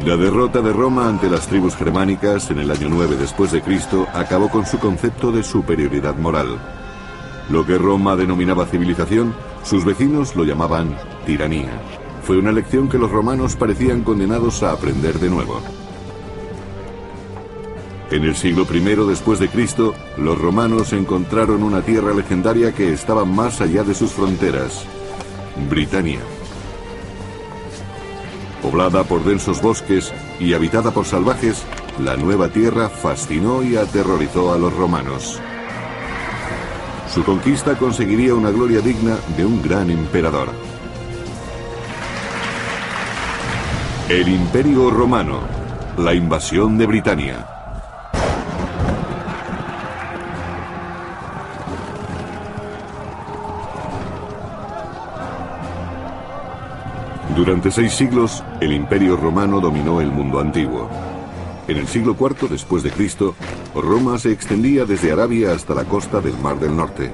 La derrota de Roma ante las tribus germánicas en el año 9 después de Cristo acabó con su concepto de superioridad moral. Lo que Roma denominaba civilización, sus vecinos lo llamaban tiranía. Fue una lección que los romanos parecían condenados a aprender de nuevo. En el siglo I después de Cristo, los romanos encontraron una tierra legendaria que estaba más allá de sus fronteras, Britania. Poblada por densos bosques y habitada por salvajes, la nueva tierra fascinó y aterrorizó a los romanos. Su conquista conseguiría una gloria digna de un gran emperador. El Imperio Romano, la invasión de Britania. Durante 6 siglos, el Imperio Romano dominó el mundo antiguo. En el siglo IV después de Cristo, Roma se extendía desde Arabia hasta la costa del Mar del Norte.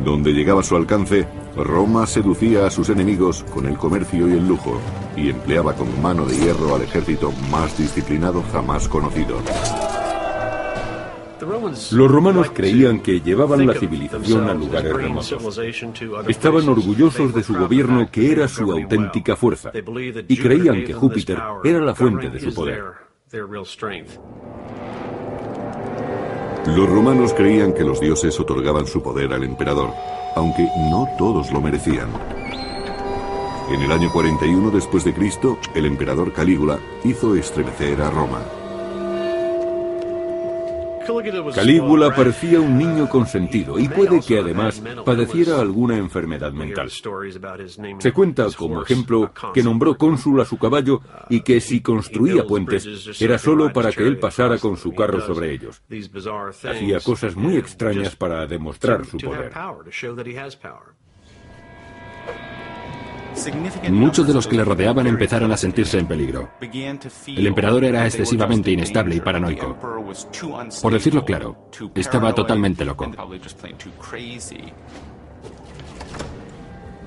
Donde llegaba su alcance, Roma seducía a sus enemigos con el comercio y el lujo, y empleaba como mano de hierro al ejército más disciplinado jamás conocido. Los romanos creían que llevaban la civilización a lugares remotos. Estaban orgullosos de su gobierno, que era su auténtica fuerza, y creían que Júpiter era la fuente de su poder. Los romanos creían que los dioses otorgaban su poder al emperador, aunque no todos lo merecían. En el año 41 después de Cristo, el emperador Calígula hizo estremecer a Roma. Calígula parecía un niño consentido y puede que además padeciera alguna enfermedad mental. Se cuenta como ejemplo que nombró cónsul a su caballo y que si construía puentes era solo para que él pasara con su carro sobre ellos. Hacía cosas muy extrañas para demostrar su poder. Muchos de los que le rodeaban empezaron a sentirse en peligro. El emperador era excesivamente inestable y paranoico. Por decirlo claro, estaba totalmente loco.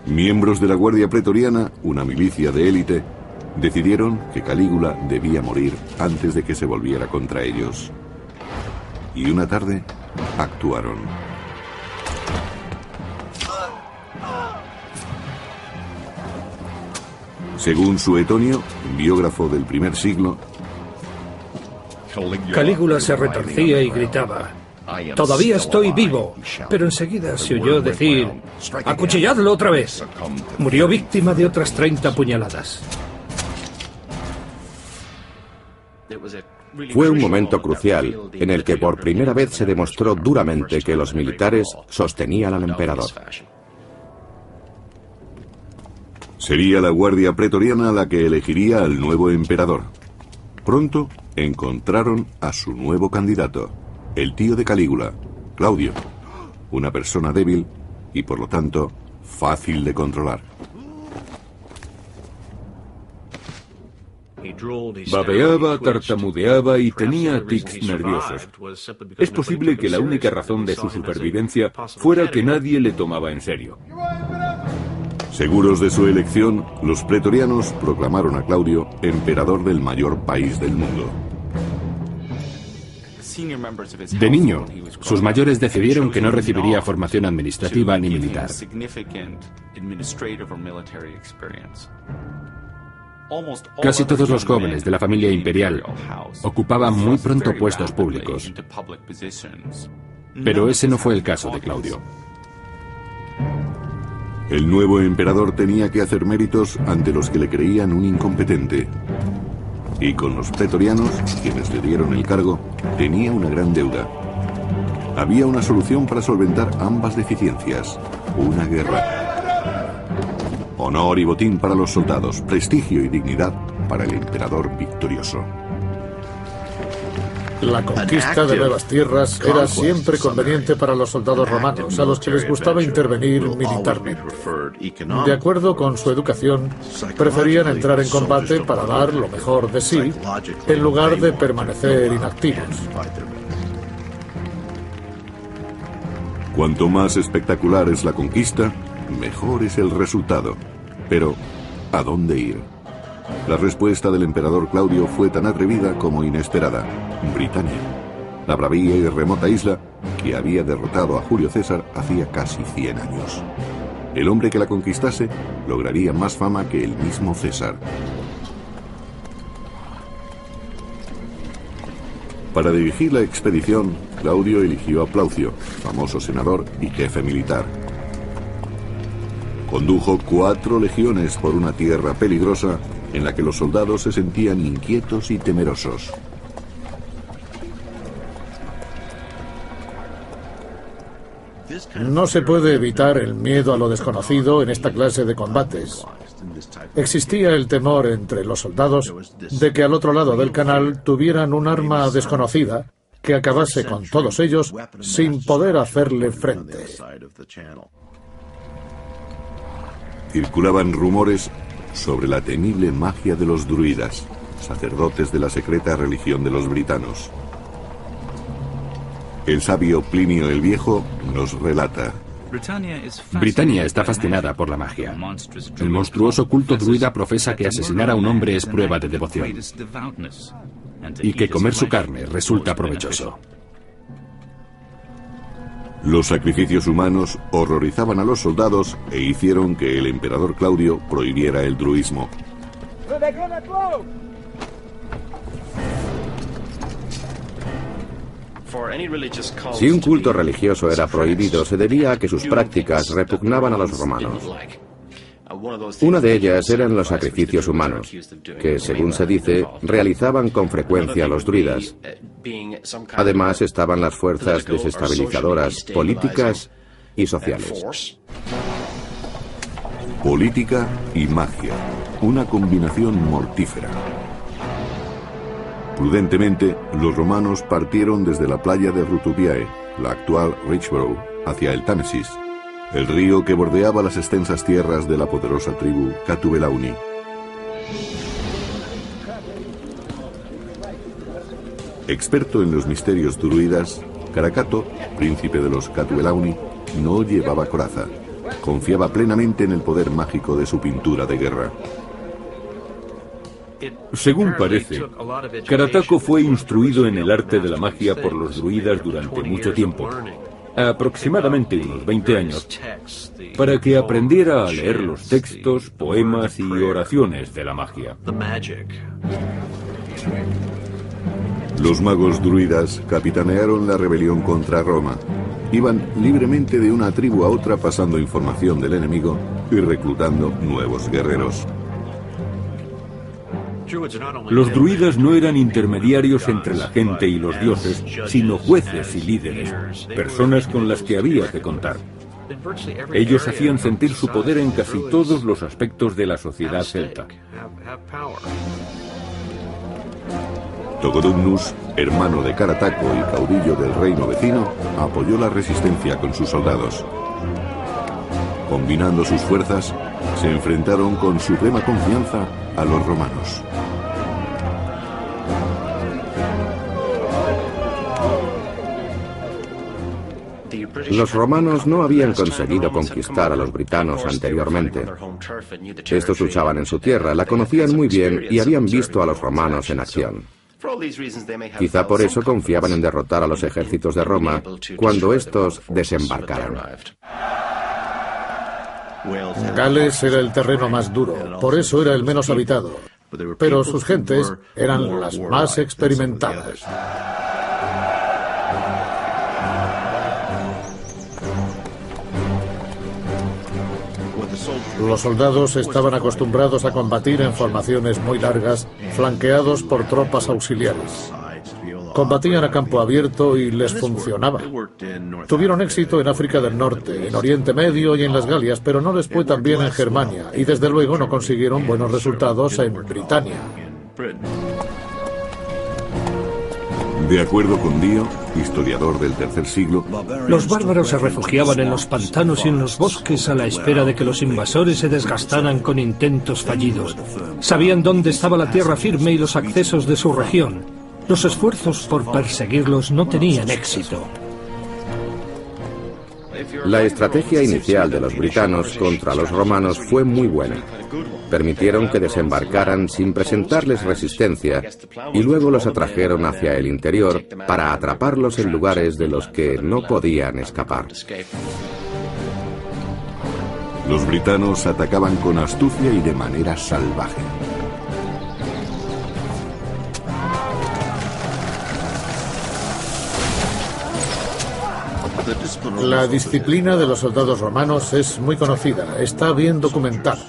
Miembros de la Guardia Pretoriana, una milicia de élite, decidieron que Calígula debía morir antes de que se volviera contra ellos. Y una tarde, actuaron. Según Suetonio, biógrafo del primer siglo, Calígula se retorcía y gritaba: «Todavía estoy vivo», pero enseguida se oyó decir: «¡Acuchilladlo otra vez!». Murió víctima de otras 30 puñaladas. Fue un momento crucial en el que por primera vez se demostró duramente que los militares sostenían al emperador. Sería la Guardia Pretoriana la que elegiría al nuevo emperador. Pronto encontraron a su nuevo candidato, el tío de Calígula, Claudio, una persona débil y por lo tanto fácil de controlar. Babeaba, tartamudeaba y tenía tics nerviosos. Es posible que la única razón de su supervivencia fuera que nadie le tomaba en serio. Seguros de su elección, los pretorianos proclamaron a Claudio emperador del mayor país del mundo. De niño, sus mayores decidieron que no recibiría formación administrativa ni militar. Casi todos los jóvenes de la familia imperial ocupaban muy pronto puestos públicos. Pero ese no fue el caso de Claudio. El nuevo emperador tenía que hacer méritos ante los que le creían un incompetente. Y con los pretorianos, quienes le dieron el cargo, tenía una gran deuda. Había una solución para solventar ambas deficiencias: una guerra. Honor y botín para los soldados, prestigio y dignidad para el emperador victorioso. La conquista de nuevas tierras era siempre conveniente para los soldados romanos, a los que les gustaba intervenir militarmente. De acuerdo con su educación, preferían entrar en combate para dar lo mejor de sí, en lugar de permanecer inactivos. Cuanto más espectacular es la conquista, mejor es el resultado. Pero, ¿a dónde ir? La respuesta del emperador Claudio fue tan atrevida como inesperada: Britania, la bravía y remota isla que había derrotado a Julio César hacía casi 100 años. El hombre que la conquistase lograría más fama que el mismo César. Para dirigir la expedición, Claudio eligió a Plaucio, famoso senador y jefe militar. Condujo 4 legiones por una tierra peligrosa en la que los soldados se sentían inquietos y temerosos. No se puede evitar el miedo a lo desconocido en esta clase de combates. Existía el temor entre los soldados de que al otro lado del canal tuvieran un arma desconocida que acabase con todos ellos sin poder hacerle frente. Circulaban rumores sobre la temible magia de los druidas, sacerdotes de la secreta religión de los britanos. El sabio Plinio el Viejo nos relata: Britania está fascinada por la magia. El monstruoso culto druida profesa que asesinar a un hombre es prueba de devoción y que comer su carne resulta provechoso. Los sacrificios humanos horrorizaban a los soldados e hicieron que el emperador Claudio prohibiera el druismo. Si un culto religioso era prohibido, se debía a que sus prácticas repugnaban a los romanos. Una de ellas eran los sacrificios humanos, que, según se dice, realizaban con frecuencia los druidas. Además estaban las fuerzas desestabilizadoras políticas y sociales. Política y magia, una combinación mortífera. Prudentemente, los romanos partieron desde la playa de Rutubiae, la actual Richborough, hacia el Támesis, el río que bordeaba las extensas tierras de la poderosa tribu Catubelauni. Experto en los misterios druidas, Caracato, príncipe de los Catubelauni, no llevaba coraza. Confiaba plenamente en el poder mágico de su pintura de guerra. Según parece, Carataco fue instruido en el arte de la magia por los druidas durante mucho tiempo, aproximadamente unos 20 años, para que aprendiera a leer los textos, poemas y oraciones de la magia. Los magos druidas capitanearon la rebelión contra Roma. Iban libremente de una tribu a otra pasando información del enemigo y reclutando nuevos guerreros. Los druidas no eran intermediarios entre la gente y los dioses, sino jueces y líderes, personas con las que había que contar. Ellos hacían sentir su poder en casi todos los aspectos de la sociedad celta. Togodumnus, hermano de Carataco y caudillo del reino vecino, apoyó la resistencia con sus soldados. Combinando sus fuerzas, se enfrentaron con suprema confianza a los romanos. Los romanos no habían conseguido conquistar a los britanos anteriormente. Estos luchaban en su tierra, la conocían muy bien y habían visto a los romanos en acción. Quizá por eso confiaban en derrotar a los ejércitos de Roma cuando estos desembarcaran. Gales era el terreno más duro, por eso era el menos habitado, pero sus gentes eran las más experimentadas. Los soldados estaban acostumbrados a combatir en formaciones muy largas, flanqueados por tropas auxiliares. Combatían a campo abierto y les funcionaba. Tuvieron éxito en África del Norte, en Oriente Medio y en las Galias, pero no les fue tan bien en Germania, y desde luego no consiguieron buenos resultados en Britania. De acuerdo con Dio, historiador del III siglo, los bárbaros se refugiaban en los pantanos y en los bosques a la espera de que los invasores se desgastaran con intentos fallidos. Sabían dónde estaba la tierra firme y los accesos de su región. Los esfuerzos por perseguirlos no tenían éxito. La estrategia inicial de los britanos contra los romanos fue muy buena. Permitieron que desembarcaran sin presentarles resistencia y luego los atrajeron hacia el interior para atraparlos en lugares de los que no podían escapar. Los britanos atacaban con astucia y de manera salvaje. La disciplina de los soldados romanos es muy conocida, está bien documentada.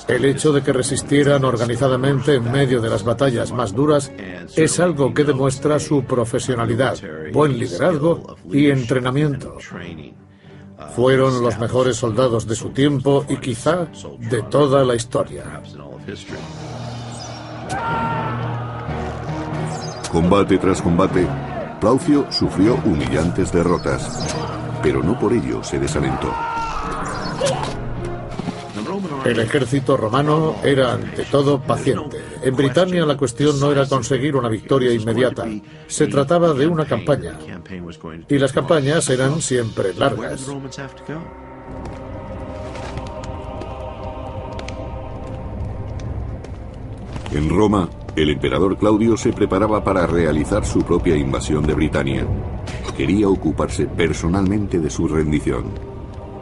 El hecho de que resistieran organizadamente en medio de las batallas más duras es algo que demuestra su profesionalidad, buen liderazgo y entrenamiento. Fueron los mejores soldados de su tiempo y quizá de toda la historia. Combate tras combate, Plaucio sufrió humillantes derrotas, pero no por ello se desalentó. El ejército romano era ante todo paciente. En Britania la cuestión no era conseguir una victoria inmediata, se trataba de una campaña. Y las campañas eran siempre largas. En Roma, el emperador Claudio se preparaba para realizar su propia invasión de Britania. Quería ocuparse personalmente de su rendición.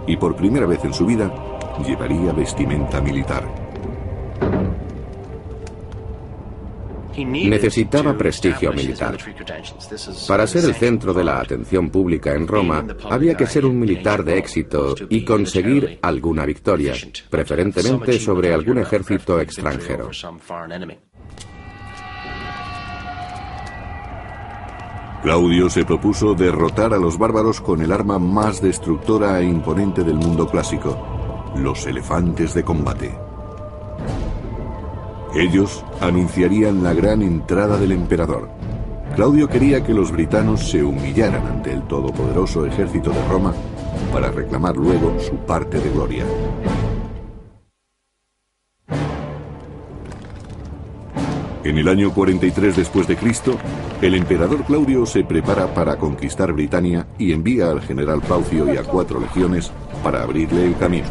Y por primera vez en su vida, llevaría vestimenta militar. Necesitaba prestigio militar. Para ser el centro de la atención pública en Roma, había que ser un militar de éxito y conseguir alguna victoria, preferentemente sobre algún ejército extranjero. Claudio se propuso derrotar a los bárbaros con el arma más destructora e imponente del mundo clásico, los elefantes de combate. Ellos anunciarían la gran entrada del emperador. Claudio quería que los britanos se humillaran ante el todopoderoso ejército de Roma para reclamar luego su parte de gloria. En el año 43 después de Cristo, el emperador Claudio se prepara para conquistar Britania y envía al general Plaucio y a 4 legiones para abrirle el camino.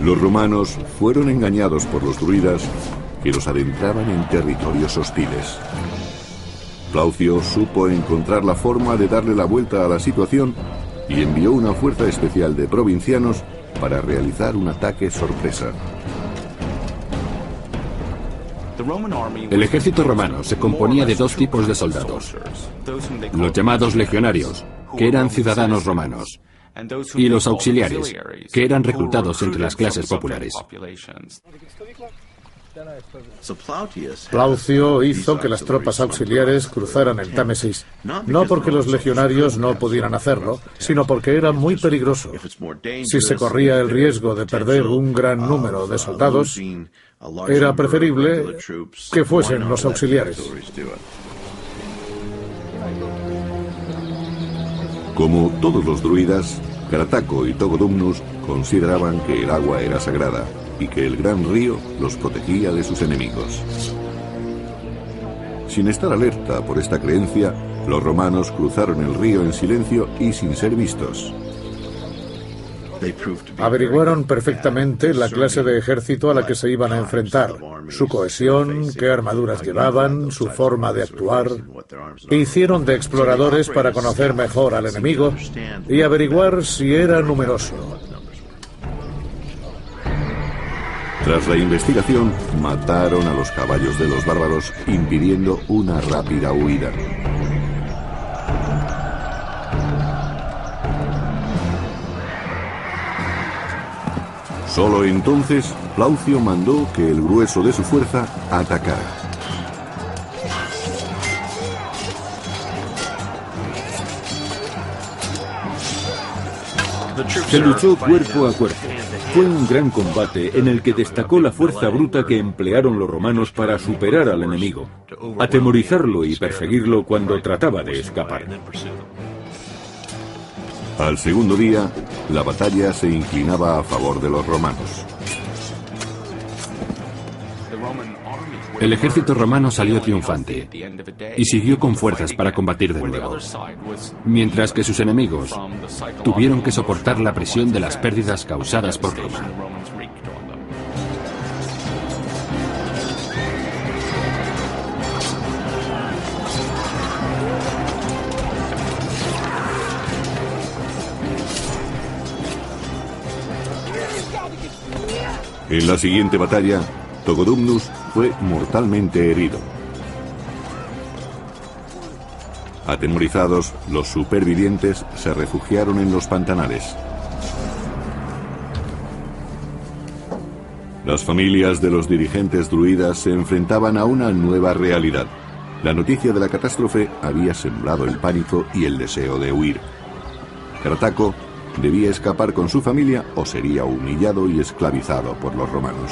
Los romanos fueron engañados por los druidas que los adentraban en territorios hostiles. Plaucio supo encontrar la forma de darle la vuelta a la situación y envió una fuerza especial de provincianos para realizar un ataque sorpresa. El ejército romano se componía de 2 tipos de soldados: los llamados legionarios, que eran ciudadanos romanos, y los auxiliares, que eran reclutados entre las clases populares. Plaucio hizo que las tropas auxiliares cruzaran el Támesis, no porque los legionarios no pudieran hacerlo, sino porque era muy peligroso. Si se corría el riesgo de perder un gran número de soldados, era preferible que fuesen los auxiliares. Como todos los druidas, Carataco y Togodumnus consideraban que el agua era sagrada y que el gran río los protegía de sus enemigos. Sin estar alerta por esta creencia, los romanos cruzaron el río en silencio y sin ser vistos. Averiguaron perfectamente la clase de ejército a la que se iban a enfrentar, su cohesión, qué armaduras llevaban, su forma de actuar. Hicieron de exploradores para conocer mejor al enemigo y averiguar si era numeroso. Tras la investigación, mataron a los caballos de los bárbaros, impidiendo una rápida huida. Solo entonces, Plaucio mandó que el grueso de su fuerza atacara. Se luchó cuerpo a cuerpo. Fue un gran combate en el que destacó la fuerza bruta que emplearon los romanos para superar al enemigo, atemorizarlo y perseguirlo cuando trataba de escapar. Al segundo día, la batalla se inclinaba a favor de los romanos. El ejército romano salió triunfante y siguió con fuerzas para combatir de nuevo, mientras que sus enemigos tuvieron que soportar la presión de las pérdidas causadas por Roma. En la siguiente batalla, Togodumnus fue mortalmente herido. Atemorizados, los supervivientes se refugiaron en los pantanales. Las familias de los dirigentes druidas se enfrentaban a una nueva realidad. La noticia de la catástrofe había sembrado el pánico y el deseo de huir. Carataco debía escapar con su familia o sería humillado y esclavizado por los romanos.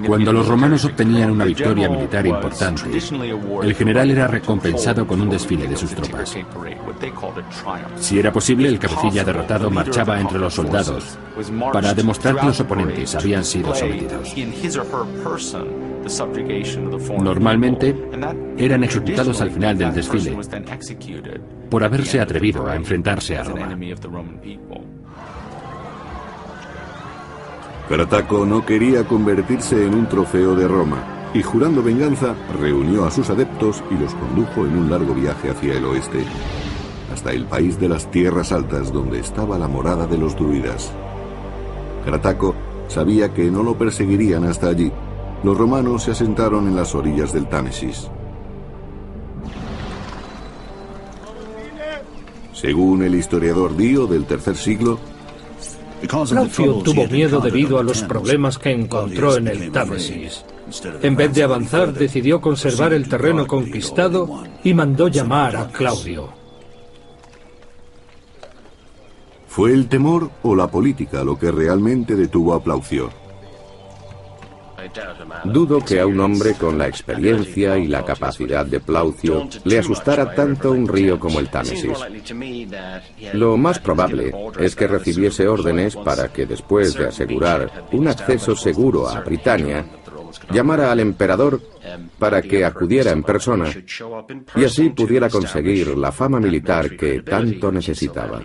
Cuando los romanos obtenían una victoria militar importante, el general era recompensado con un desfile de sus tropas. Si era posible, el cabecilla derrotado marchaba entre los soldados para demostrar que los oponentes habían sido sometidos. Normalmente, eran ejecutados al final del desfile por haberse atrevido a enfrentarse a Roma. Carataco no quería convertirse en un trofeo de Roma y, jurando venganza, reunió a sus adeptos y los condujo en un largo viaje hacia el oeste, hasta el país de las tierras altas donde estaba la morada de los druidas. Carataco sabía que no lo perseguirían hasta allí. Los romanos se asentaron en las orillas del Támesis. Según el historiador Dio del III siglo, Plaucio tuvo miedo debido a los problemas que encontró en el Támesis. En vez de avanzar, decidió conservar el terreno conquistado y mandó llamar a Claudio. ¿Fue el temor o la política lo que realmente detuvo a Plaucio? Dudo que a un hombre con la experiencia y la capacidad de Plaucio le asustara tanto un río como el Támesis. Lo más probable es que recibiese órdenes para que, después de asegurar un acceso seguro a Britania, llamara al emperador para que acudiera en persona y así pudiera conseguir la fama militar que tanto necesitaba.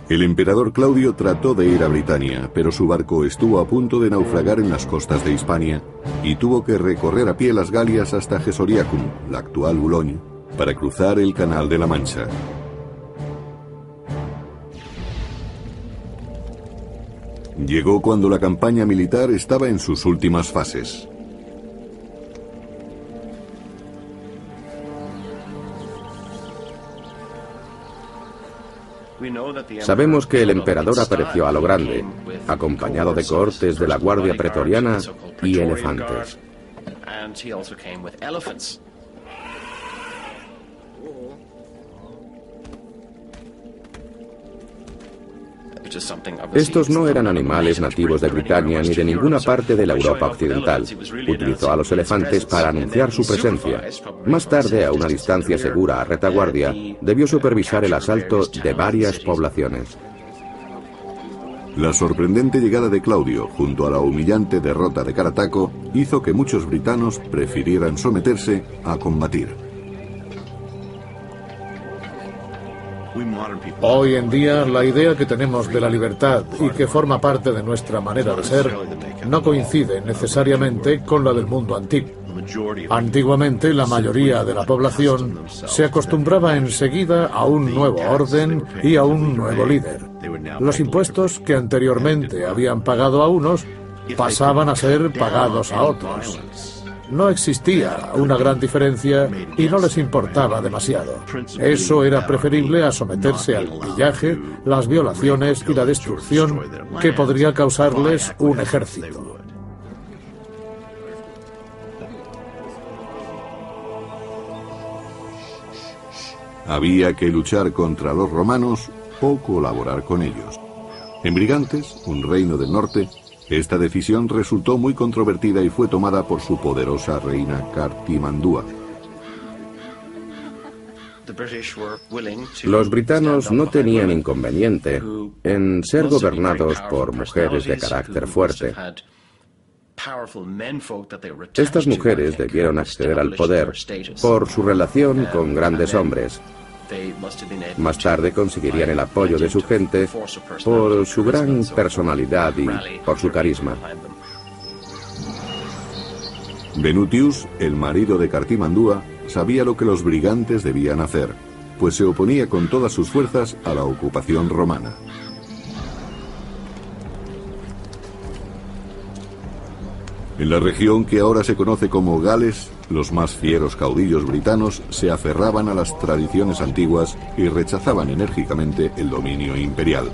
El emperador Claudio trató de ir a Britania, pero su barco estuvo a punto de naufragar en las costas de Hispania y tuvo que recorrer a pie las Galias hasta Gesoriacum, la actual Boulogne, para cruzar el Canal de la Mancha. Llegó cuando la campaña militar estaba en sus últimas fases. Sabemos que el emperador apareció a lo grande, acompañado de cohortes de la Guardia Pretoriana y elefantes. Estos no eran animales nativos de Britania ni de ninguna parte de la Europa occidental. Utilizó a los elefantes para anunciar su presencia. Más tarde, a una distancia segura a retaguardia, debió supervisar el asalto de varias poblaciones. La sorprendente llegada de Claudio, junto a la humillante derrota de Carataco, hizo que muchos britanos prefirieran someterse a combatir. Hoy en día, la idea que tenemos de la libertad y que forma parte de nuestra manera de ser no coincide necesariamente con la del mundo antiguo. Antiguamente, la mayoría de la población se acostumbraba enseguida a un nuevo orden y a un nuevo líder. Los impuestos que anteriormente habían pagado a unos pasaban a ser pagados a otros. No existía una gran diferencia y no les importaba demasiado. Eso era preferible a someterse al pillaje, las violaciones y la destrucción que podría causarles un ejército. Había que luchar contra los romanos o colaborar con ellos. En Brigantes, un reino del norte, esta decisión resultó muy controvertida y fue tomada por su poderosa reina Cartimandúa. Los britanos no tenían inconveniente en ser gobernados por mujeres de carácter fuerte. Estas mujeres debieron acceder al poder por su relación con grandes hombres. Más tarde conseguirían el apoyo de su gente por su gran personalidad y por su carisma. Venutius, el marido de Cartimandúa, sabía lo que los brigantes debían hacer, pues se oponía con todas sus fuerzas a la ocupación romana. En la región que ahora se conoce como Gales, los más fieros caudillos britanos se aferraban a las tradiciones antiguas y rechazaban enérgicamente el dominio imperial.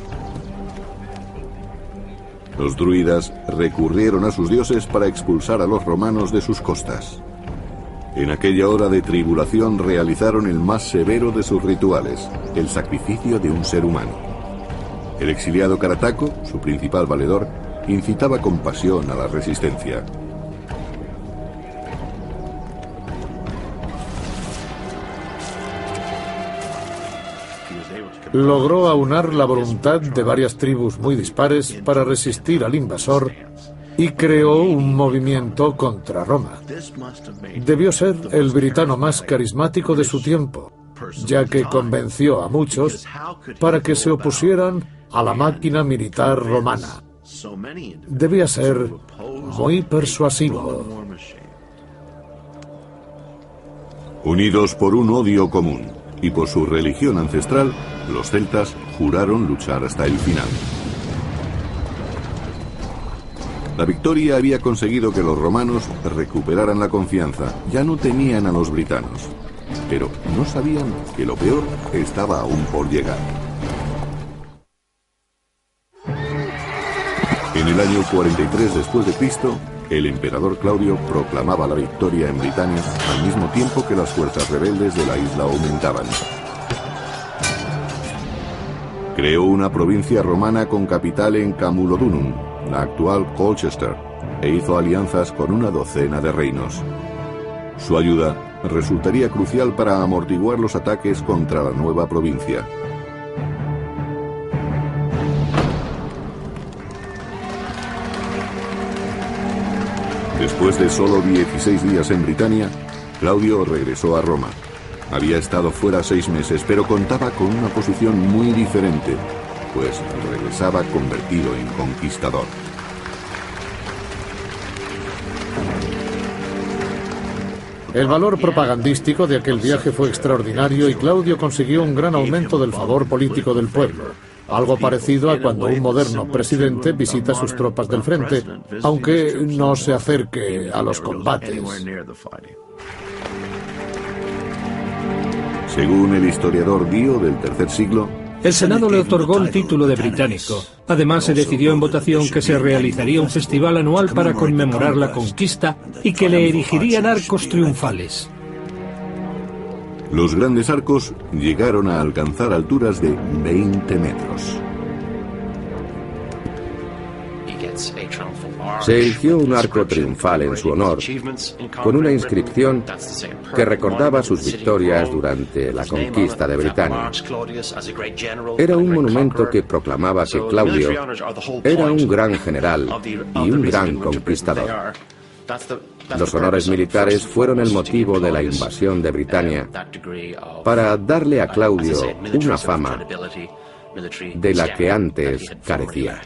Los druidas recurrieron a sus dioses para expulsar a los romanos de sus costas. En aquella hora de tribulación realizaron el más severo de sus rituales, el sacrificio de un ser humano. El exiliado Carataco, su principal valedor, incitaba con pasión a la resistencia. Logró aunar la voluntad de varias tribus muy dispares para resistir al invasor y creó un movimiento contra Roma. Debió ser el britano más carismático de su tiempo, ya que convenció a muchos para que se opusieran a la máquina militar romana. Debía ser muy persuasivo. Unidos por un odio común y por su religión ancestral, los celtas juraron luchar hasta el final. La victoria había conseguido que los romanos recuperaran la confianza. Ya no temían a los britanos, pero no sabían que lo peor estaba aún por llegar. En el año 43 después de Cristo, el emperador Claudio proclamaba la victoria en Britania al mismo tiempo que las fuerzas rebeldes de la isla aumentaban. Creó una provincia romana con capital en Camulodunum, la actual Colchester, e hizo alianzas con una docena de reinos. Su ayuda resultaría crucial para amortiguar los ataques contra la nueva provincia. Después de solo 16 días en Britania, Claudio regresó a Roma. Había estado fuera 6 meses, pero contaba con una posición muy diferente, pues regresaba convertido en conquistador. El valor propagandístico de aquel viaje fue extraordinario y Claudio consiguió un gran aumento del favor político del pueblo. Algo parecido a cuando un moderno presidente visita sus tropas del frente, aunque no se acerque a los combates. Según el historiador Dio del III siglo, el Senado le otorgó el título de británico. Además, se decidió en votación que se realizaría un festival anual para conmemorar la conquista y que le erigirían arcos triunfales. Los grandes arcos llegaron a alcanzar alturas de 20 metros. Se erigió un arco triunfal en su honor, con una inscripción que recordaba sus victorias durante la conquista de Britania. Era un monumento que proclamaba que Claudio era un gran general y un gran conquistador. Los honores militares fueron el motivo de la invasión de Britania para darle a Claudio una fama de la que antes carecía.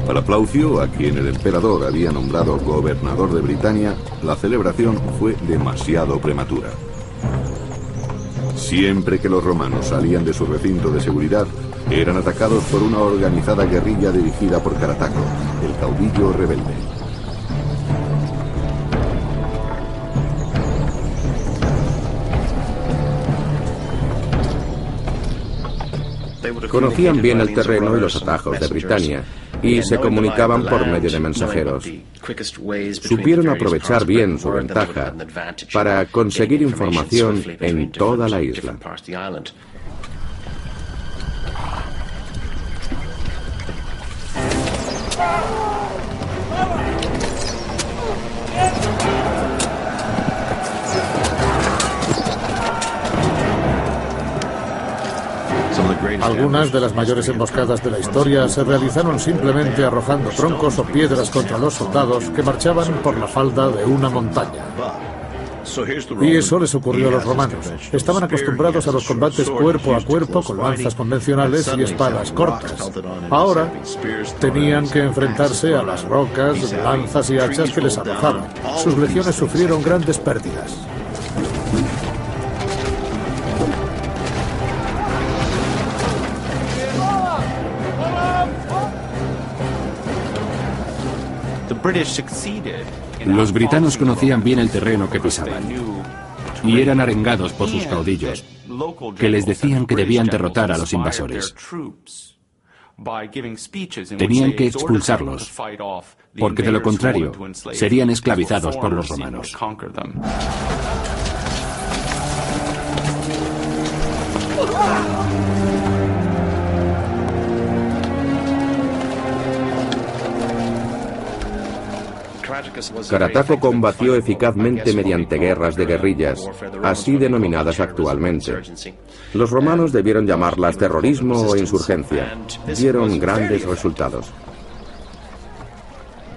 Para Plaucio, a quien el emperador había nombrado gobernador de Britania, la celebración fue demasiado prematura. Siempre que los romanos salían de su recinto de seguridad, eran atacados por una organizada guerrilla dirigida por Carataco, el caudillo rebelde. Conocían bien el terreno y los atajos de Britania y se comunicaban por medio de mensajeros. Supieron aprovechar bien su ventaja para conseguir información en toda la isla. Algunas de las mayores emboscadas de la historia se realizaron simplemente arrojando troncos o piedras contra los soldados que marchaban por la falda de una montaña. Y eso les ocurrió a los romanos. Estaban acostumbrados a los combates cuerpo a cuerpo con lanzas convencionales y espadas cortas. Ahora tenían que enfrentarse a las rocas, lanzas y hachas que les arrojaban. Sus legiones sufrieron grandes pérdidas. Los britanos conocían bien el terreno que pisaban y eran arengados por sus caudillos, que les decían que debían derrotar a los invasores. Tenían que expulsarlos, porque de lo contrario serían esclavizados por los romanos. Carataco combatió eficazmente mediante guerras de guerrillas, así denominadas actualmente. Los romanos debieron llamarlas terrorismo o insurgencia. Dieron grandes resultados.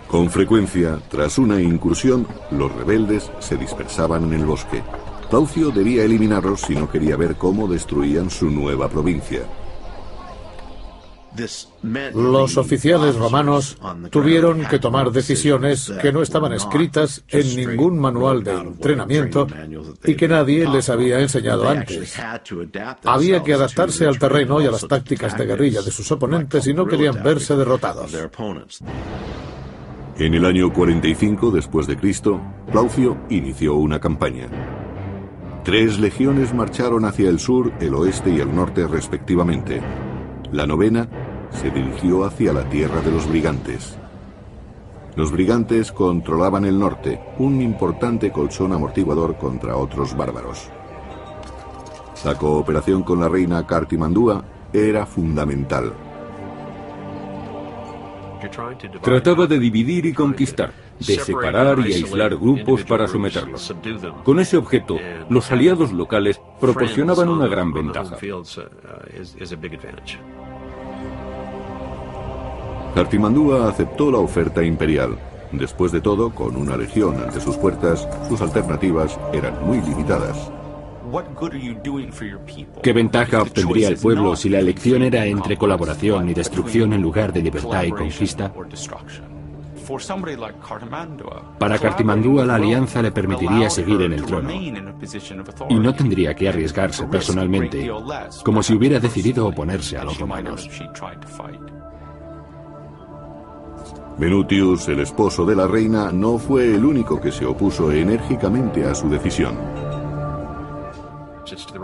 Con frecuencia, tras una incursión, los rebeldes se dispersaban en el bosque. Plaucio debía eliminarlos si no quería ver cómo destruían su nueva provincia. Los oficiales romanos tuvieron que tomar decisiones que no estaban escritas en ningún manual de entrenamiento y que nadie les había enseñado antes. Había que adaptarse al terreno y a las tácticas de guerrilla de sus oponentes y no querían verse derrotados. En el año 45 después de Cristo, Plaucio inició una campaña. 3 legiones marcharon hacia el sur, el oeste y el norte respectivamente. La 9ª se dirigió hacia la tierra de los brigantes. Los brigantes controlaban el norte, un importante colchón amortiguador contra otros bárbaros. La cooperación con la reina Cartimandúa era fundamental. Trataba de dividir y conquistar, de separar y aislar grupos para someterlos. Con ese objeto, los aliados locales proporcionaban una gran ventaja. Cartimandúa aceptó la oferta imperial. Después de todo, con una legión ante sus puertas, sus alternativas eran muy limitadas. ¿Qué ventaja obtendría el pueblo si la elección era entre colaboración y destrucción en lugar de libertad y conquista? Para Cartimandúa la alianza le permitiría seguir en el trono y no tendría que arriesgarse personalmente, como si hubiera decidido oponerse a los romanos. Venutius, el esposo de la reina, no fue el único que se opuso enérgicamente a su decisión.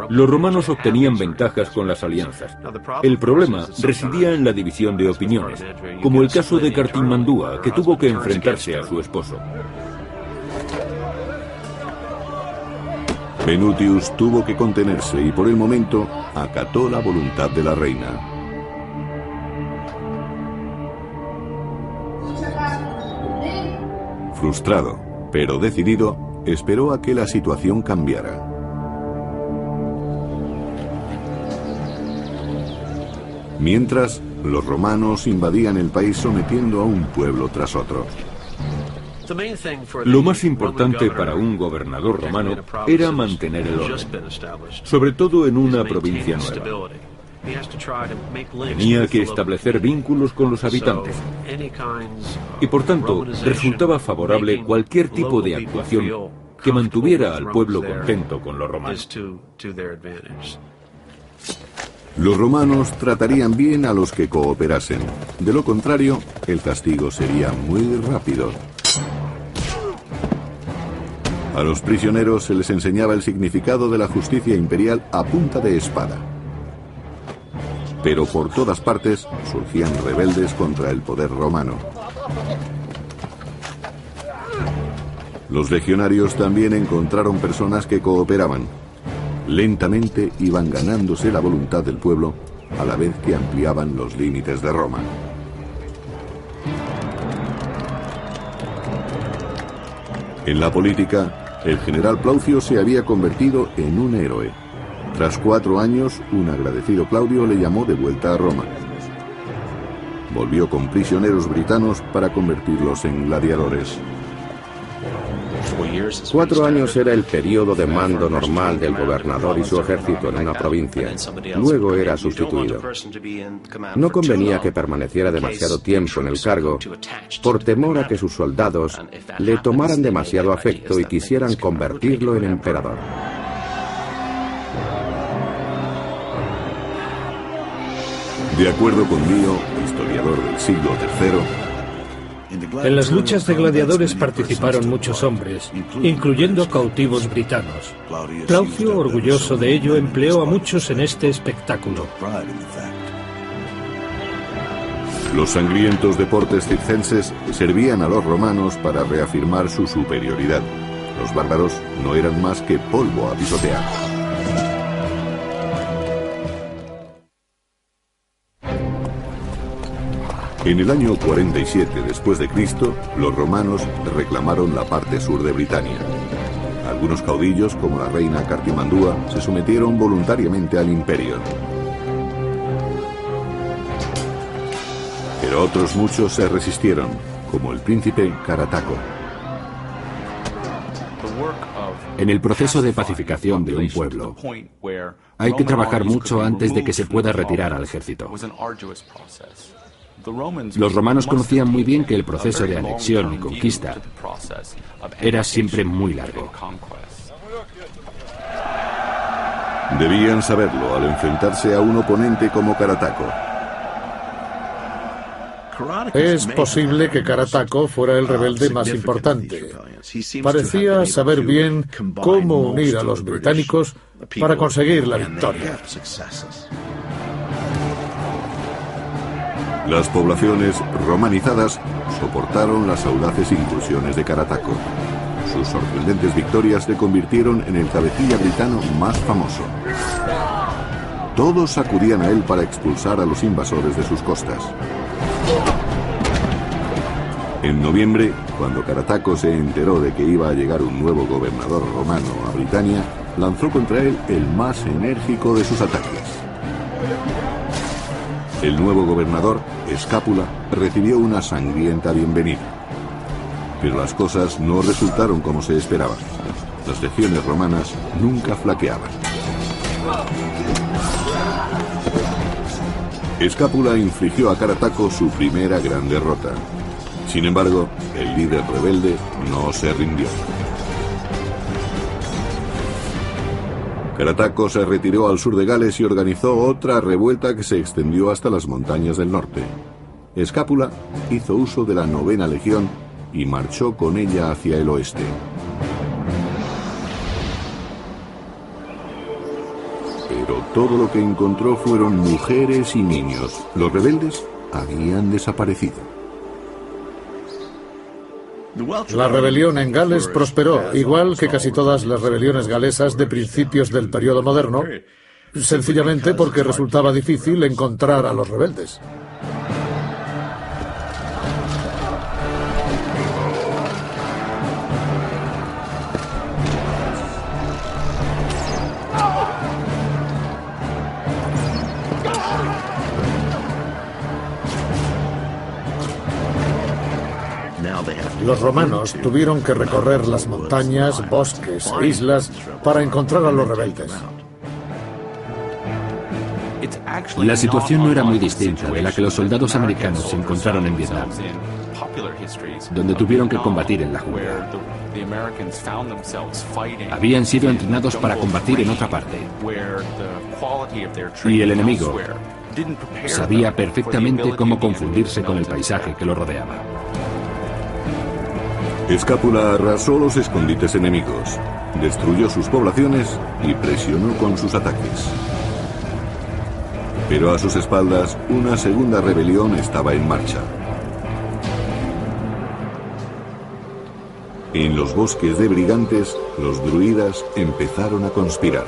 Los romanos obtenían ventajas con las alianzas. El problema residía en la división de opiniones, como el caso de Cartimandúa, que tuvo que enfrentarse a su esposo. Venutius tuvo que contenerse y por el momento acató la voluntad de la reina. Frustrado, pero decidido, esperó a que la situación cambiara. Mientras, los romanos invadían el país sometiendo a un pueblo tras otro. Lo más importante para un gobernador romano era mantener el orden, sobre todo en una provincia nueva. Tenía que establecer vínculos con los habitantes y por tanto resultaba favorable cualquier tipo de actuación que mantuviera al pueblo contento con los romanos. Los romanos tratarían bien a los que cooperasen. De lo contrario, el castigo sería muy rápido. A los prisioneros se les enseñaba el significado de la justicia imperial a punta de espada. Pero por todas partes surgían rebeldes contra el poder romano. Los legionarios también encontraron personas que cooperaban. Lentamente iban ganándose la voluntad del pueblo a la vez que ampliaban los límites de Roma. En la política, el general Plaucio se había convertido en un héroe. Tras 4 años, un agradecido Claudio le llamó de vuelta a Roma. Volvió con prisioneros britanos para convertirlos en gladiadores. 4 años era el periodo de mando normal del gobernador y su ejército en una provincia. Luego era sustituido. No convenía que permaneciera demasiado tiempo en el cargo por temor a que sus soldados le tomaran demasiado afecto y quisieran convertirlo en emperador. De acuerdo con Dio, historiador del siglo III, en las luchas de gladiadores participaron muchos hombres, incluyendo cautivos britanos. Claudio, orgulloso de ello, empleó a muchos en este espectáculo. Los sangrientos deportes circenses servían a los romanos para reafirmar su superioridad. Los bárbaros no eran más que polvo a pisotear. En el año 47 después de Cristo, los romanos reclamaron la parte sur de Britania. Algunos caudillos, como la reina Cartimandúa, se sometieron voluntariamente al imperio. Pero otros muchos se resistieron, como el príncipe Carataco. En el proceso de pacificación de un pueblo, hay que trabajar mucho antes de que se pueda retirar al ejército. Los romanos conocían muy bien que el proceso de anexión y conquista era siempre muy largo. Debían saberlo al enfrentarse a un oponente como Carataco. Es posible que Carataco fuera el rebelde más importante. Parecía saber bien cómo unir a los británicos para conseguir la victoria. Las poblaciones romanizadas soportaron las audaces incursiones de Carataco. Sus sorprendentes victorias le convirtieron en el cabecilla britano más famoso. Todos acudían a él para expulsar a los invasores de sus costas. En noviembre, cuando Carataco se enteró de que iba a llegar un nuevo gobernador romano a Britania, lanzó contra él el más enérgico de sus ataques. El nuevo gobernador, Escápula, recibió una sangrienta bienvenida. Pero las cosas no resultaron como se esperaba. Las legiones romanas nunca flaqueaban. Escápula infligió a Carataco su primera gran derrota. Sin embargo, el líder rebelde no se rindió. Carataco se retiró al sur de Gales y organizó otra revuelta que se extendió hasta las montañas del norte. Escápula hizo uso de la 9ª legión y marchó con ella hacia el oeste. Pero todo lo que encontró fueron mujeres y niños. Los rebeldes habían desaparecido. La rebelión en Gales prosperó, igual que casi todas las rebeliones galesas de principios del periodo moderno, sencillamente porque resultaba difícil encontrar a los rebeldes. Los romanos tuvieron que recorrer las montañas, bosques e islas para encontrar a los rebeldes. La situación no era muy distinta de la que los soldados americanos se encontraron en Vietnam, donde tuvieron que combatir en la jungla. Habían sido entrenados para combatir en otra parte. Y el enemigo sabía perfectamente cómo confundirse con el paisaje que lo rodeaba. Escápula arrasó los escondites enemigos, destruyó sus poblaciones y presionó con sus ataques. Pero a sus espaldas, una segunda rebelión estaba en marcha. En los bosques de Brigantes, los druidas empezaron a conspirar.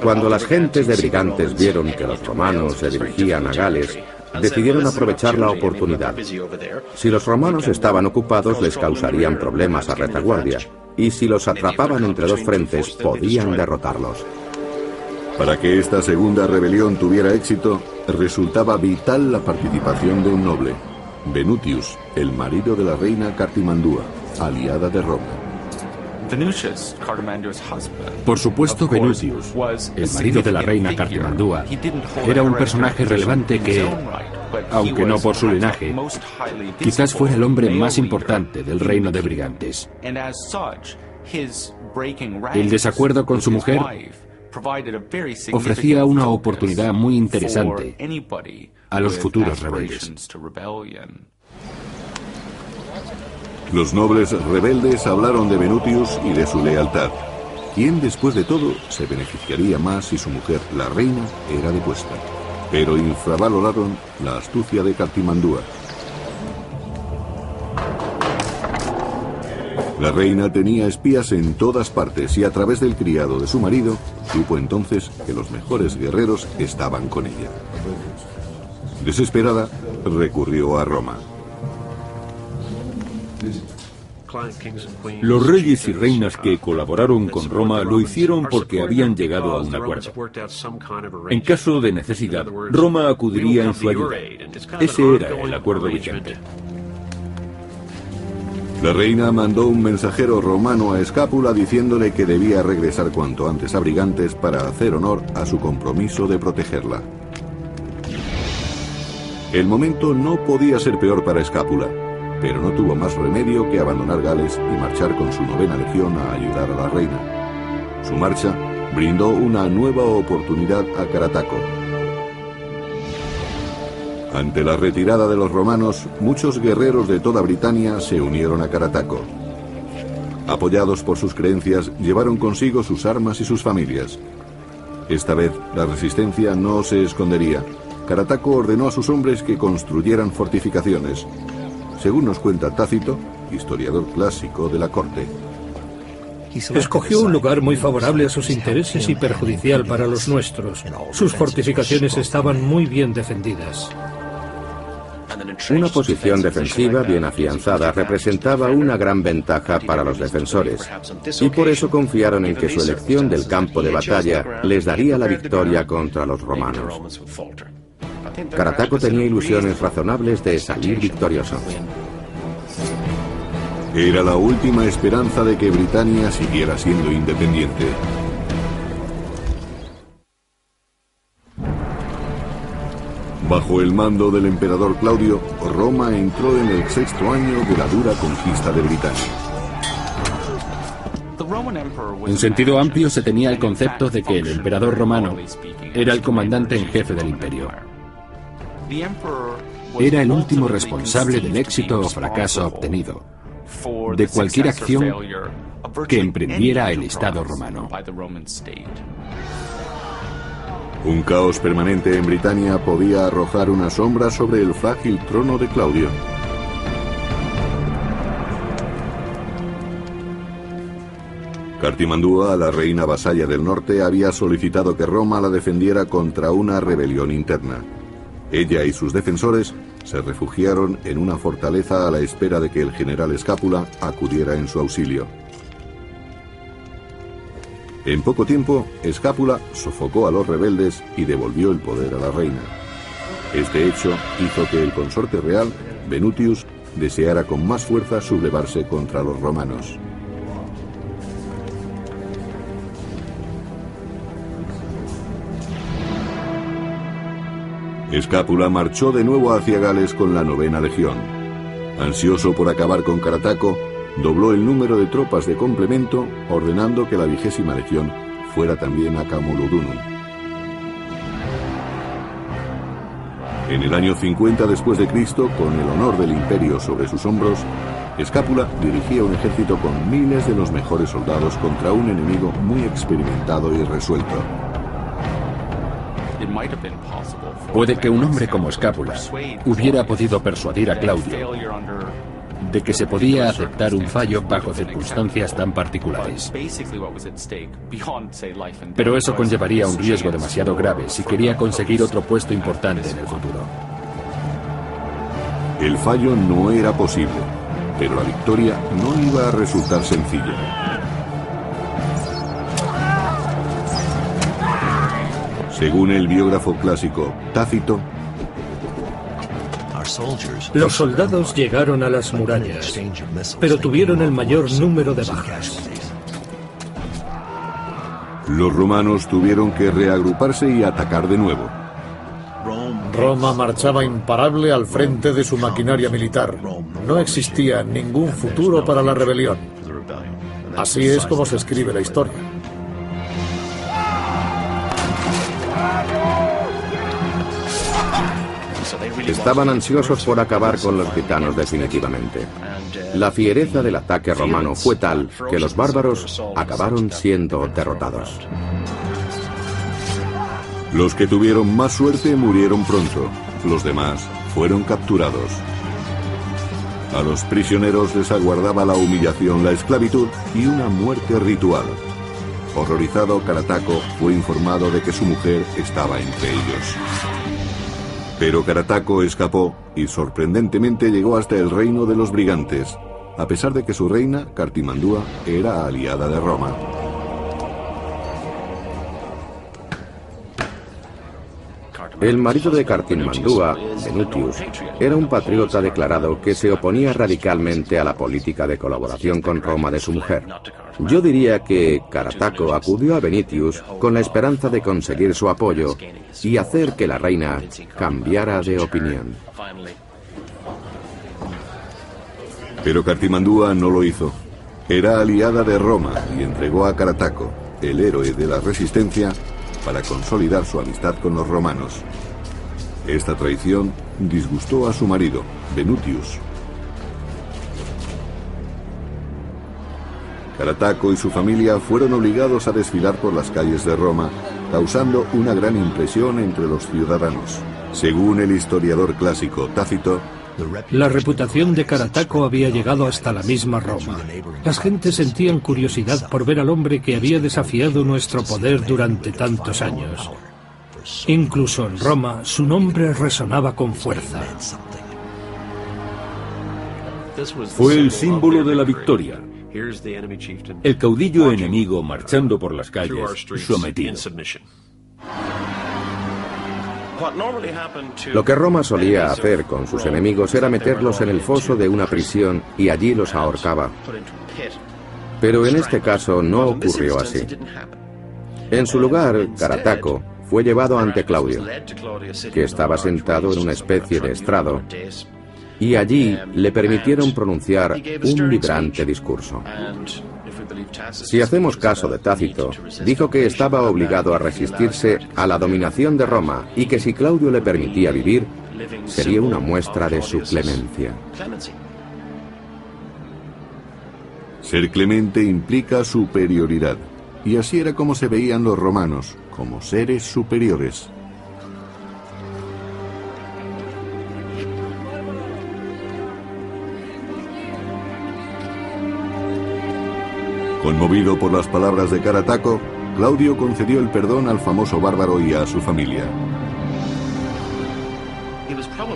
Cuando las gentes de Brigantes vieron que los romanos se dirigían a Gales, decidieron aprovechar la oportunidad. Si los romanos estaban ocupados, les causarían problemas a retaguardia. y si los atrapaban entre dos frentes, podían derrotarlos. Para que esta segunda rebelión tuviera éxito, resultaba vital la participación de un noble, Venutius, el marido de la reina Cartimandúa, aliada de Roma. Por supuesto, Venutius, el marido de la reina Cartimandúa, era un personaje relevante que, aunque no por su linaje, quizás fuera el hombre más importante del reino de Brigantes. El desacuerdo con su mujer ofrecía una oportunidad muy interesante a los futuros rebeldes. Los nobles rebeldes hablaron de Venutius y de su lealtad. ¿Quién, después de todo, se beneficiaría más si su mujer, la reina, era depuesta? Pero infravaloraron la astucia de Cartimandúa. La reina tenía espías en todas partes y a través del criado de su marido supo entonces que los mejores guerreros estaban con ella. Desesperada, recurrió a Roma. Los reyes y reinas que colaboraron con Roma lo hicieron porque habían llegado a un acuerdo. En caso de necesidad, Roma acudiría en su ayuda. Ese era el acuerdo vigente. La reina mandó un mensajero romano a Escápula diciéndole que debía regresar cuanto antes a Brigantes para hacer honor a su compromiso de protegerla. El momento no podía ser peor para Escápula, pero no tuvo más remedio que abandonar Gales y marchar con su 9ª legión a ayudar a la reina. Su marcha brindó una nueva oportunidad a Carataco. Ante la retirada de los romanos, muchos guerreros de toda Britania se unieron a Carataco. Apoyados por sus creencias, llevaron consigo sus armas y sus familias. Esta vez, la resistencia no se escondería. Carataco ordenó a sus hombres que construyeran fortificaciones. Según nos cuenta Tácito, historiador clásico de la corte. Escogió un lugar muy favorable a sus intereses y perjudicial para los nuestros. Sus fortificaciones estaban muy bien defendidas. Una posición defensiva bien afianzada representaba una gran ventaja para los defensores, y por eso confiaron en que su elección del campo de batalla les daría la victoria contra los romanos. Carataco tenía ilusiones razonables de salir victorioso. Era la última esperanza de que Britania siguiera siendo independiente. Bajo el mando del emperador Claudio, Roma entró en el 6º año de la dura conquista de Britania. En sentido amplio se tenía el concepto de que el emperador romano era el comandante en jefe del imperio. Era el último responsable del éxito o fracaso obtenido, de cualquier acción que emprendiera el Estado romano. Un caos permanente en Britania podía arrojar una sombra sobre el frágil trono de Claudio. Cartimandúa, la reina vasalla del norte, había solicitado que Roma la defendiera contra una rebelión interna. Ella y sus defensores se refugiaron en una fortaleza a la espera de que el general Escápula acudiera en su auxilio. En poco tiempo, Escápula sofocó a los rebeldes y devolvió el poder a la reina. Este hecho hizo que el consorte real, Venutius, deseara con más fuerza sublevarse contra los romanos. Escápula marchó de nuevo hacia Gales con la 9ª legión. Ansioso por acabar con Carataco, dobló el número de tropas de complemento, ordenando que la 20ª legión fuera también a Camulodunum. En el año 50 después de Cristo, con el honor del imperio sobre sus hombros, Escápula dirigía un ejército con miles de los mejores soldados contra un enemigo muy experimentado y resuelto. Puede que un hombre como Escápula hubiera podido persuadir a Claudio de que se podía aceptar un fallo bajo circunstancias tan particulares. Pero eso conllevaría un riesgo demasiado grave si quería conseguir otro puesto importante en el futuro. El fallo no era posible. Pero la victoria no iba a resultar sencilla. Según el biógrafo clásico Tácito, los soldados llegaron a las murallas, pero tuvieron el mayor número de bajas. Los romanos tuvieron que reagruparse y atacar de nuevo. Roma marchaba imparable al frente de su maquinaria militar. No existía ningún futuro para la rebelión. Así es como se escribe la historia. Estaban ansiosos por acabar con los gitanos definitivamente. La fiereza del ataque romano fue tal que los bárbaros acabaron siendo derrotados. Los que tuvieron más suerte murieron pronto, los demás fueron capturados. A los prisioneros les aguardaba la humillación, la esclavitud y una muerte ritual. Horrorizado, Carataco fue informado de que su mujer estaba entre ellos. Pero Carataco escapó y sorprendentemente llegó hasta el reino de los brigantes, a pesar de que su reina, Cartimandúa, era aliada de Roma. El marido de Cartimandúa, Venutius, era un patriota declarado que se oponía radicalmente a la política de colaboración con Roma de su mujer. Yo diría que Carataco acudió a Venutius con la esperanza de conseguir su apoyo y hacer que la reina cambiara de opinión. Pero Cartimandúa no lo hizo. Era aliada de Roma y entregó a Carataco, el héroe de la resistencia, para consolidar su amistad con los romanos. Esta traición disgustó a su marido, Venutius. Carataco y su familia fueron obligados a desfilar por las calles de Roma, causando una gran impresión entre los ciudadanos. Según el historiador clásico Tácito, la reputación de Carataco había llegado hasta la misma Roma. Las gentes sentían curiosidad por ver al hombre que había desafiado nuestro poder durante tantos años. Incluso en Roma, su nombre resonaba con fuerza. Fue el símbolo de la victoria. El caudillo enemigo marchando por las calles, sometido. Lo que Roma solía hacer con sus enemigos era meterlos en el foso de una prisión y allí los ahorcaba. Pero en este caso no ocurrió así. En su lugar, Carataco fue llevado ante Claudio, que estaba sentado en una especie de estrado, y allí le permitieron pronunciar un vibrante discurso. Si hacemos caso de Tácito, dijo que estaba obligado a resistirse a la dominación de Roma y que si Claudio le permitía vivir, sería una muestra de su clemencia. Ser clemente implica superioridad, y así era como se veían los romanos, como seres superiores. Conmovido por las palabras de Carataco, Claudio concedió el perdón al famoso bárbaro y a su familia.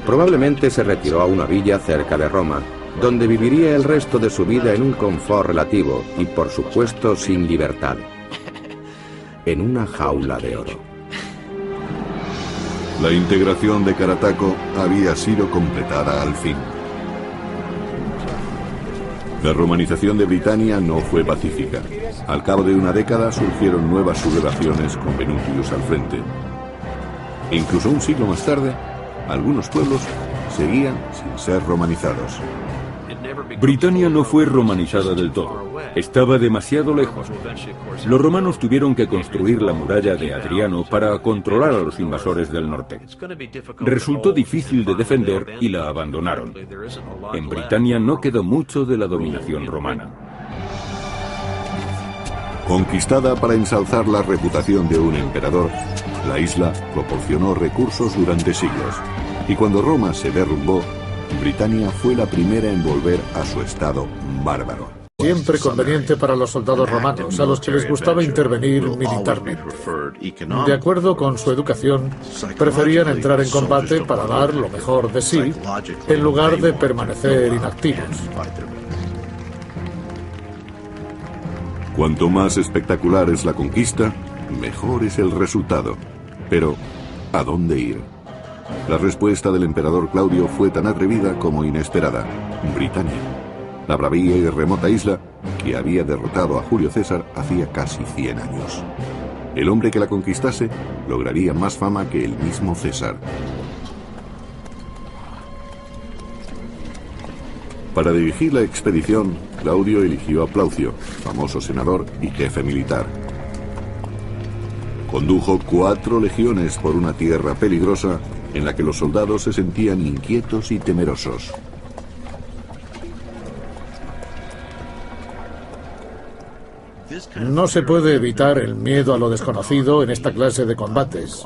Probablemente se retiró a una villa cerca de Roma, donde viviría el resto de su vida en un confort relativo y, por supuesto, sin libertad. En una jaula de oro. La integración de Carataco había sido completada al fin. La romanización de Britania no fue pacífica. Al cabo de una década surgieron nuevas sublevaciones con Venutius al frente. E incluso un siglo más tarde, algunos pueblos seguían sin ser romanizados. Britania no fue romanizada del todo. Estaba demasiado lejos. Los romanos tuvieron que construir la muralla de Adriano para controlar a los invasores del norte. Resultó difícil de defender y la abandonaron. En Britania no quedó mucho de la dominación romana. Conquistada para ensalzar la reputación de un emperador, la isla proporcionó recursos durante siglos. Y cuando Roma se derrumbó, Britania fue la primera en volver a su estado bárbaro. Siempre conveniente para los soldados romanos, a los que les gustaba intervenir militarmente. De acuerdo con su educación, preferían entrar en combate para dar lo mejor de sí, en lugar de permanecer inactivos. Cuanto más espectacular es la conquista, mejor es el resultado. Pero, ¿a dónde ir? La respuesta del emperador Claudio fue tan atrevida como inesperada: Britania, la bravía y remota isla que había derrotado a Julio César hacía casi 100 años. El hombre que la conquistase lograría más fama que el mismo César. Para dirigir la expedición, Claudio eligió a Plaucio, famoso senador y jefe militar. Condujo 4 legiones por una tierra peligrosa en la que los soldados se sentían inquietos y temerosos. No se puede evitar el miedo a lo desconocido en esta clase de combates.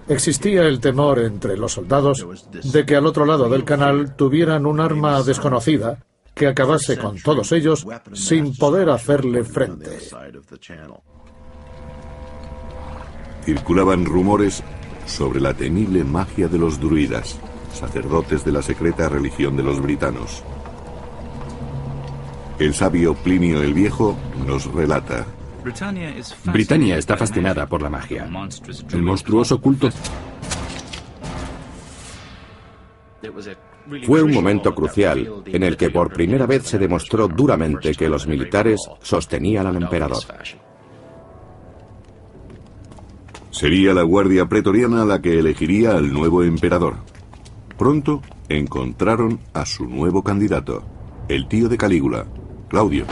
Existía el temor entre los soldados de que al otro lado del canal tuvieran un arma desconocida que acabase con todos ellos sin poder hacerle frente. Circulaban rumores sobre la temible magia de los druidas, sacerdotes de la secreta religión de los britanos. El sabio Plinio el Viejo nos relata: Britania está fascinada por la magia. El monstruoso culto... Fue un momento crucial en el que por primera vez se demostró duramente que los militares sostenían al emperador. Sería la guardia pretoriana la que elegiría al nuevo emperador. Pronto encontraron a su nuevo candidato, el tío de Calígula, Claudio,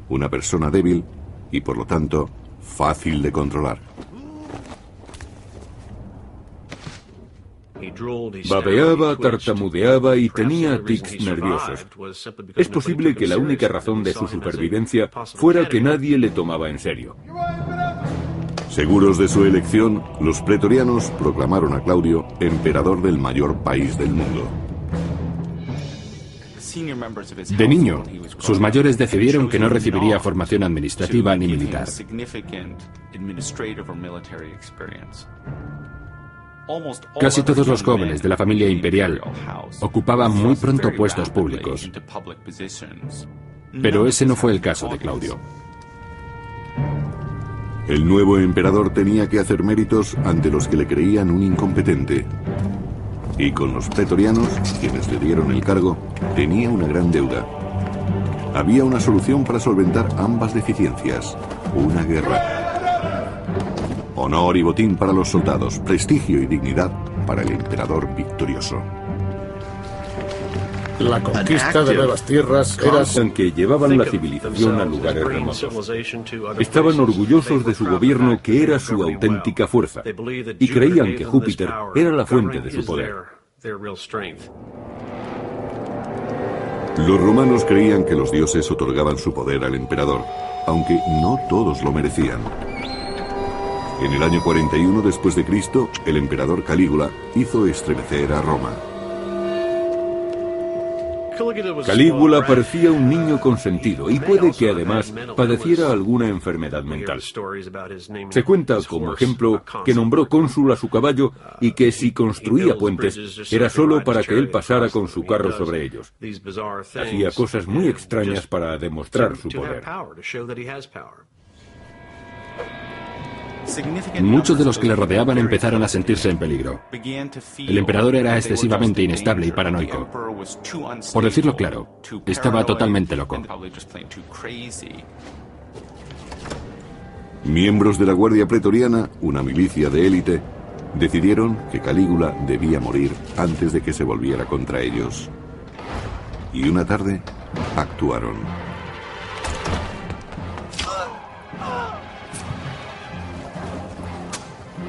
una persona débil y por lo tanto fácil de controlar. Babeaba, tartamudeaba y tenía tics nerviosos. Es posible que la única razón de su supervivencia fuera que nadie le tomaba en serio. Seguros de su elección, los pretorianos proclamaron a Claudio emperador del mayor país del mundo. De niño, sus mayores decidieron que no recibiría formación administrativa ni militar. Casi todos los jóvenes de la familia imperial ocupaban muy pronto puestos públicos. Pero ese no fue el caso de Claudio. El nuevo emperador tenía que hacer méritos ante los que le creían un incompetente. Y con los pretorianos, quienes le dieron el cargo, tenía una gran deuda. Había una solución para solventar ambas deficiencias: una guerra. Honor y botín para los soldados, prestigio y dignidad para el emperador victorioso. La conquista de nuevas tierras era... Aunque llevaban la civilización a lugares remotos. Estaban orgullosos de su gobierno, que era su auténtica fuerza, y creían que Júpiter era la fuente de su poder. Los romanos creían que los dioses otorgaban su poder al emperador, aunque no todos lo merecían. En el año 41 después de Cristo, el emperador Calígula hizo estremecer a Roma. Calígula parecía un niño consentido y puede que además padeciera alguna enfermedad mental. Se cuenta como ejemplo que nombró cónsul a su caballo y que si construía puentes era solo para que él pasara con su carro sobre ellos. Hacía cosas muy extrañas para demostrar su poder. Muchos de los que le rodeaban empezaron a sentirse en peligro. El emperador era excesivamente inestable y paranoico. Por decirlo claro, estaba totalmente loco. Miembros de la Guardia Pretoriana, una milicia de élite, decidieron que Calígula debía morir antes de que se volviera contra ellos. Y una tarde, actuaron.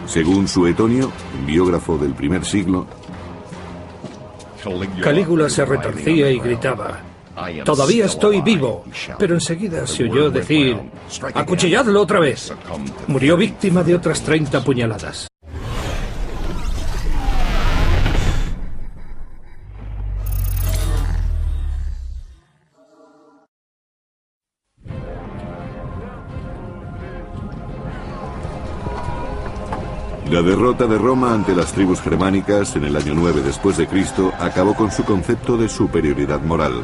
Según Suetonio, biógrafo del primer siglo, Calígula se retorcía y gritaba: «Todavía estoy vivo», pero enseguida se oyó decir: «¡Acuchilladlo otra vez!». Murió víctima de otras 30 puñaladas. La derrota de Roma ante las tribus germánicas en el año 9 después de Cristo acabó con su concepto de superioridad moral.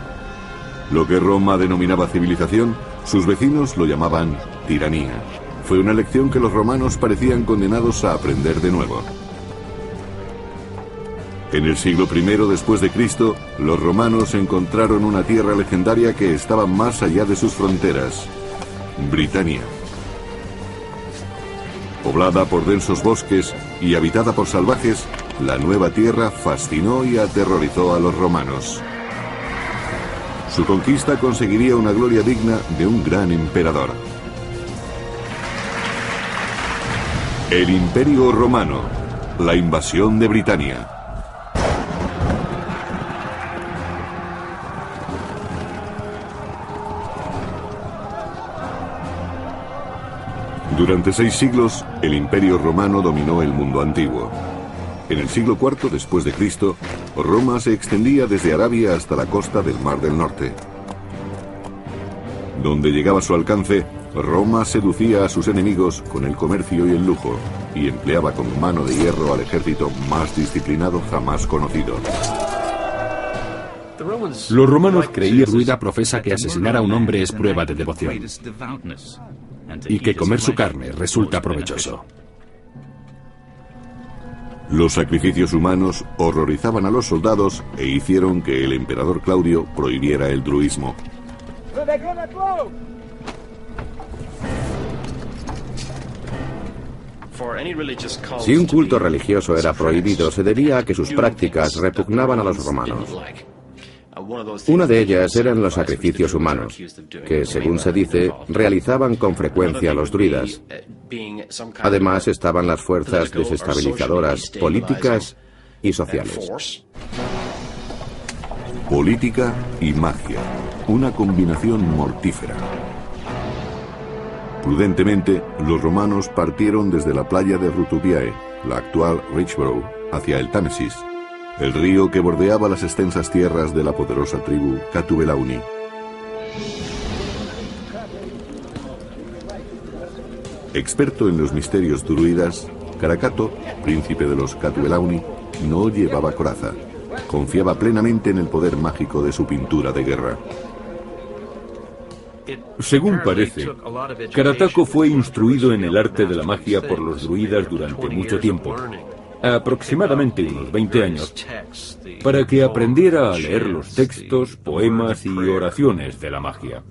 Lo que Roma denominaba civilización, Sus vecinos lo llamaban tiranía. Fue una lección que los romanos parecían condenados a aprender de nuevo. En el siglo I después de Cristo, los romanos encontraron una tierra legendaria que estaba más allá de sus fronteras, Britania. Poblada por densos bosques y habitada por salvajes, la nueva tierra fascinó y aterrorizó a los romanos. Su conquista conseguiría una gloria digna de un gran emperador. El Imperio Romano, la invasión de Britania. Durante 6 siglos, el Imperio Romano dominó el mundo antiguo. En el siglo IV después de Cristo, Roma se extendía desde Arabia hasta la costa del Mar del Norte. Donde llegaba su alcance, Roma seducía a sus enemigos con el comercio y el lujo, y empleaba como mano de hierro al ejército más disciplinado jamás conocido. Los romanos creían que Druida profesa que asesinar a un hombre es prueba de devoción y que comer su carne resulta provechoso. Los sacrificios humanos horrorizaban a los soldados e hicieron que el emperador Claudio prohibiera el druismo. Si un culto religioso era prohibido, se debía a que sus prácticas repugnaban a los romanos. Una de ellas eran los sacrificios humanos, que, según se dice, realizaban con frecuencia los druidas. Además estaban las fuerzas desestabilizadoras políticas y sociales. Política y magia, una combinación mortífera. Prudentemente, los romanos partieron desde la playa de Rutubiae, la actual Richborough, hacia el Támesis, el río que bordeaba las extensas tierras de la poderosa tribu Catubelauni. Experto en los misterios druidas, Caracato, príncipe de los Catubelauni, no llevaba coraza. Confiaba plenamente en el poder mágico de su pintura de guerra. Según parece, Carataco fue instruido en el arte de la magia por los druidas durante mucho tiempo, aproximadamente unos 20 años, para que aprendiera a leer los textos, poemas y oraciones de la magia.